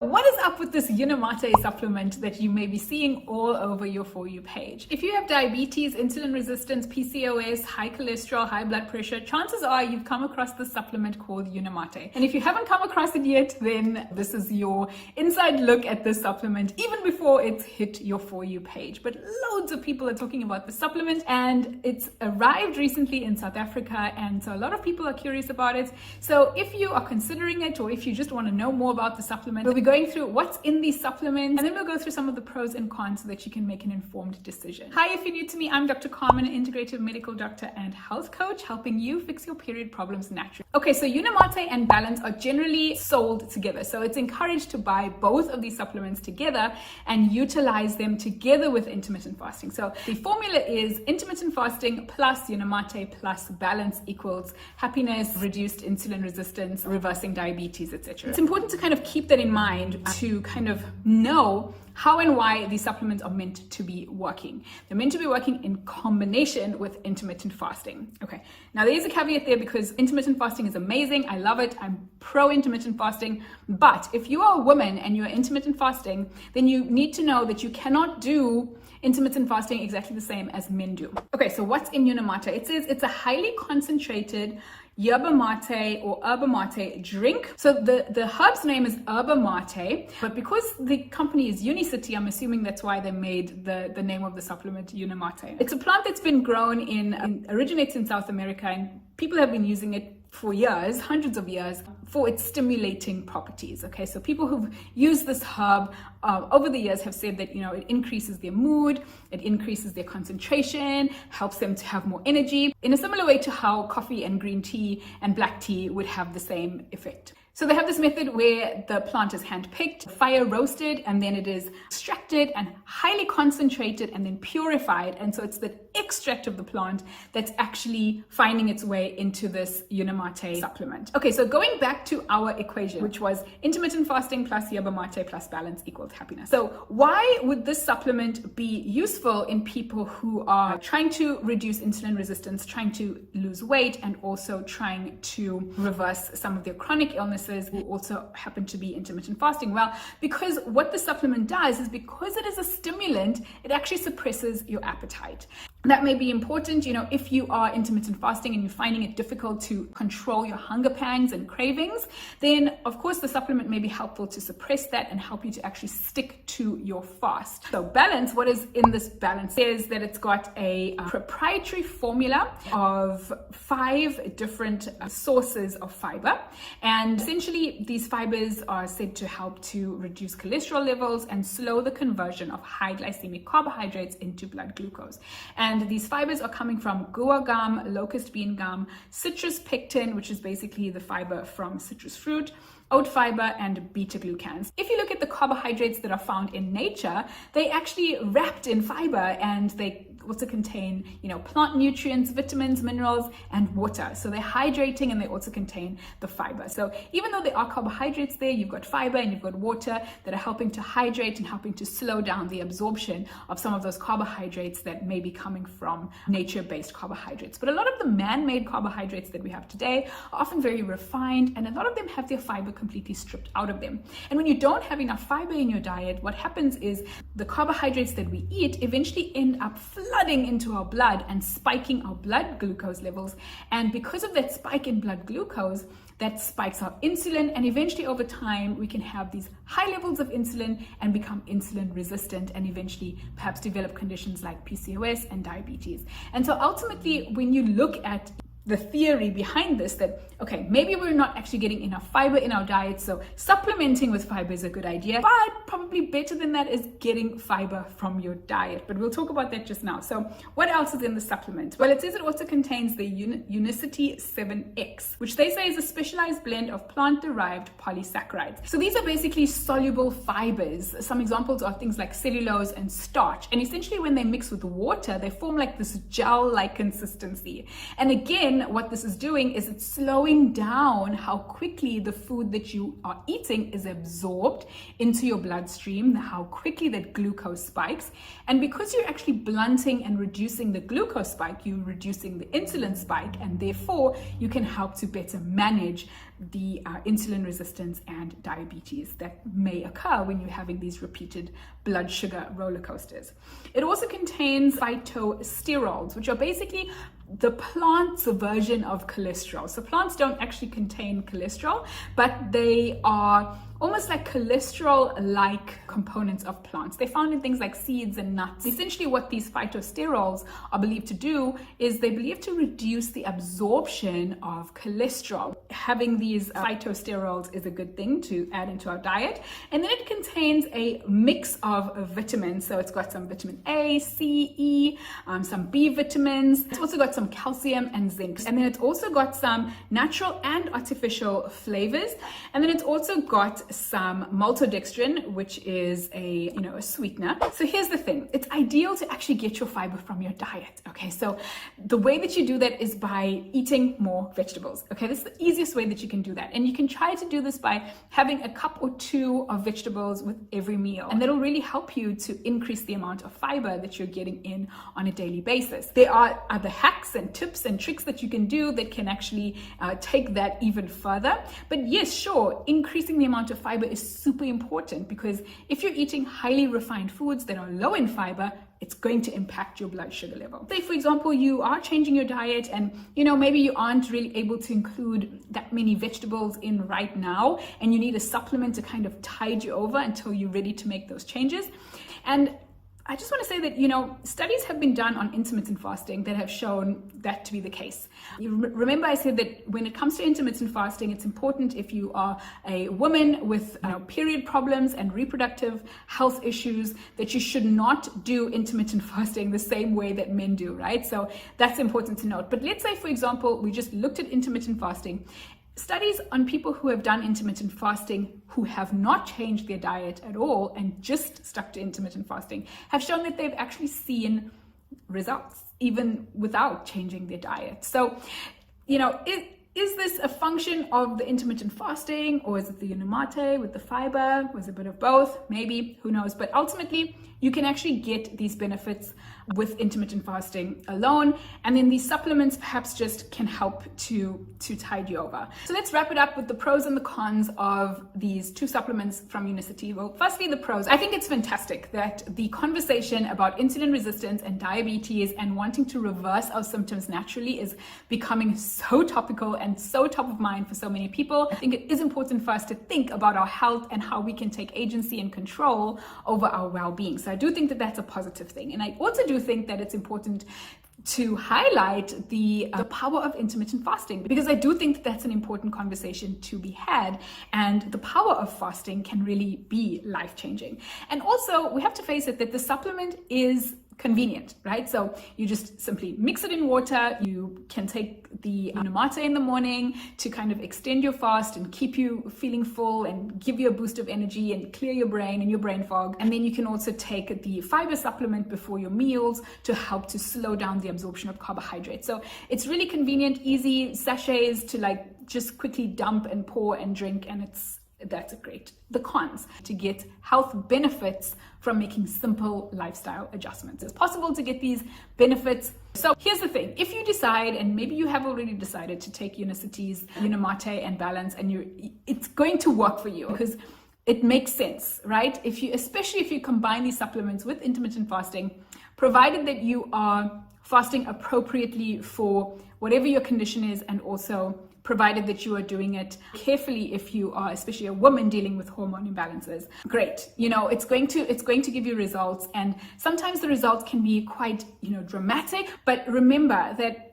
What is up with this Unimate supplement that you may be seeing all over your For You page? If you have diabetes, insulin resistance, PCOS, high cholesterol, high blood pressure, chances are you've come across this supplement called Unimate. And if you haven't come across it yet, then this is your inside look at this supplement, even before it's hit your For You page. But loads of people are talking about the supplement, and it's arrived recently in South Africa, and so a lot of people are curious about it. So if you are considering it, or if you just want to know more about the supplement, we'll be going through what's in these supplements, and then we'll go through some of the pros and cons so that you can make an informed decision. Hi, if you're new to me, I'm Dr. Carmen, an integrative medical doctor and health coach, helping you fix your period problems naturally. Okay, so Unimate and Balance are generally sold together. So it's encouraged to buy both of these supplements together and utilize them together with intermittent fasting. So the formula is intermittent fasting plus Unimate plus balance equals happiness, reduced insulin resistance, reversing diabetes, etc. It's important to kind of keep that in mind to kind of know how and why these supplements are meant to be working. They're meant to be working in combination with intermittent fasting. Okay, now there is a caveat there because intermittent fasting is amazing. I love it. I'm pro intermittent fasting. But if you are a woman and you're intermittent fasting, then you need to know that you cannot do intermittent fasting exactly the same as men do. Okay, so what's in Unimate? It says it's a highly concentrated Yerba mate or herba mate drink. So the herb's name is herba mate, but because the company is Unicity, I'm assuming that's why they made the name of the supplement Unimate. It's a plant that's been grown originates in South America, and people have been using it for years, hundreds of years, for its stimulating properties. Okay, so people who've used this herb over the years have said that, it increases their mood, it increases their concentration, helps them to have more energy, in a similar way to how coffee and green tea and black tea would have the same effect. So they have this method where the plant is hand-picked, fire roasted, and then it is extracted and highly concentrated and then purified. And so it's the extract of the plant that's actually finding its way into this Unimate supplement. Okay, so going back to our equation, which was intermittent fasting plus yerba mate plus balance equals happiness. So why would this supplement be useful in people who are trying to reduce insulin resistance, trying to lose weight, and also trying to reverse some of their chronic illnesses, who also happen to be intermittent fasting? Well, because what the supplement does is, because it is a stimulant, it actually suppresses your appetite. That may be important, if you are intermittent fasting and you're finding it difficult to control your hunger pangs and cravings, then of course the supplement may be helpful to suppress that and help you to actually stick to your fast. So balance, what is in this balance is that it's got a proprietary formula of 5 different sources of fiber. And essentially these fibers are said to help to reduce cholesterol levels and slow the conversion of high glycemic carbohydrates into blood glucose. And these fibers are coming from guar gum, locust bean gum, citrus pectin, which is basically the fiber from citrus fruit, oat fiber, and beta glucans. If you look at the carbohydrates that are found in nature, they actually wrapped in fiber, and they also contain, plant nutrients, vitamins, minerals, and water. So they're hydrating, and they also contain the fiber. So even though there are carbohydrates there, you've got fiber and you've got water that are helping to hydrate and helping to slow down the absorption of some of those carbohydrates that may be coming from nature-based carbohydrates. But a lot of the man-made carbohydrates that we have today are often very refined, and a lot of them have their fiber completely stripped out of them. And when you don't have enough fiber in your diet, what happens is the carbohydrates that we eat eventually end up flooding into our blood and spiking our blood glucose levels. And because of that spike in blood glucose, that spikes our insulin, and eventually over time we can have these high levels of insulin and become insulin resistant, and eventually perhaps develop conditions like PCOS and diabetes. And so ultimately, when you look at the theory behind this, that okay, maybe we're not actually getting enough fiber in our diet, so supplementing with fiber is a good idea, but probably better than that is getting fiber from your diet. But we'll talk about that just now. So what else is in the supplement? Well, it says it also contains the Unicity 7X, which they say is a specialized blend of plant-derived polysaccharides. So these are basically soluble fibers. Some examples are things like cellulose and starch, and essentially when they mix with water, they form like this gel-like consistency. And again, then what this is doing is it's slowing down how quickly the food that you are eating is absorbed into your bloodstream, how quickly that glucose spikes. And because you're actually blunting and reducing the glucose spike, you're reducing the insulin spike, and therefore you can help to better manage the insulin resistance and diabetes that may occur when you're having these repeated blood sugar roller coasters. It also contains phytosterols, which are basically the plant's version of cholesterol. So plants don't actually contain cholesterol, but they are almost like cholesterol-like components of plants. They're found in things like seeds and nuts. Essentially what these phytosterols are believed to do is they believe to reduce the absorption of cholesterol. Having these phytosterols is a good thing to add into our diet. And then it contains a mix of vitamins. So it's got some vitamin A, C, E, some B vitamins. It's also got some calcium and zinc. And then it's also got some natural and artificial flavors. And then it's also got some maltodextrin, which is a sweetener. So here's the thing, it's ideal to actually get your fiber from your diet. Okay, so the way that you do that is by eating more vegetables. Okay, this is the easiest way that you can do that. And you can try to do this by having a cup or two of vegetables with every meal. And that'll really help you to increase the amount of fiber that you're getting in on a daily basis. There are other hacks and tips and tricks that you can do that can actually take that even further. But yes, sure, increasing the amount of fiber is super important, because if you're eating highly refined foods that are low in fiber, it's going to impact your blood sugar level. Say, for example, you are changing your diet and, maybe you aren't really able to include that many vegetables in right now, and you need a supplement to kind of tide you over until you're ready to make those changes. And I just want to say that, studies have been done on intermittent fasting that have shown that to be the case. You remember I said that when it comes to intermittent fasting, it's important if you are a woman with period problems and reproductive health issues, that you should not do intermittent fasting the same way that men do, right? So that's important to note. But let's say, for example, we just looked at intermittent fasting. Studies on people who have done intermittent fasting who have not changed their diet at all and just stuck to intermittent fasting have shown that they've actually seen results even without changing their diet. So, is this a function of the intermittent fasting, or is it the Unimate with the fiber? Was it a bit of both? Maybe, who knows? But ultimately, you can actually get these benefits with intermittent fasting alone, and then these supplements perhaps just can help to tide you over. So let's wrap it up with the pros and the cons of these two supplements from Unicity. Well, firstly, the pros. I think it's fantastic that the conversation about insulin resistance and diabetes and wanting to reverse our symptoms naturally is becoming so topical and so top of mind for so many people. I think it is important for us to think about our health and how we can take agency and control over our well-being. So I do think that that's a positive thing. And I also do think that it's important to highlight the power of intermittent fasting, because I do think that that's an important conversation to be had, and the power of fasting can really be life-changing. And also, we have to face it that the supplement is convenient, right? So you just simply mix it in water. You can take the Unimate in the morning to kind of extend your fast and keep you feeling full and give you a boost of energy and clear your brain and your brain fog. And then you can also take the fiber supplement before your meals to help to slow down the absorption of carbohydrates. So it's really convenient, easy sachets to just quickly dump and pour and drink, and that's great. The cons: to get health benefits from making simple lifestyle adjustments. It's possible to get these benefits. So here's the thing: if you decide, and maybe you have already decided, to take Unicity's Unimate and Balance, and it's going to work for you because it makes sense, right? Especially if you combine these supplements with intermittent fasting, provided that you are fasting appropriately for whatever your condition is, and also provided that you are doing it carefully if you are especially a woman dealing with hormone imbalances. Great. It's going to give you results, and sometimes the results can be quite, dramatic. But remember that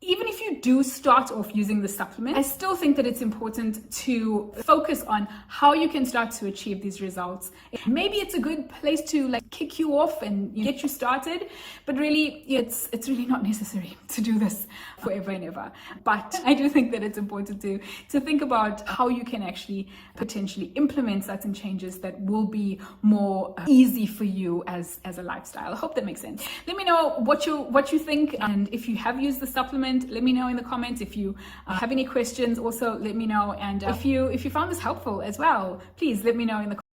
even if you do start off using the supplement, I still think that it's important to focus on how you can start to achieve these results. Maybe it's a good place to kick you off and get you started, but really it's really not necessary to do this forever and ever. But I do think that it's important to think about how you can actually potentially implement certain changes that will be more easy for you as a lifestyle. I hope that makes sense. Let me know what you think, and if you have used the supplement, supplement, let me know in the comments. If you have any questions, also let me know. And if you found this helpful as well, please let me know in the comments.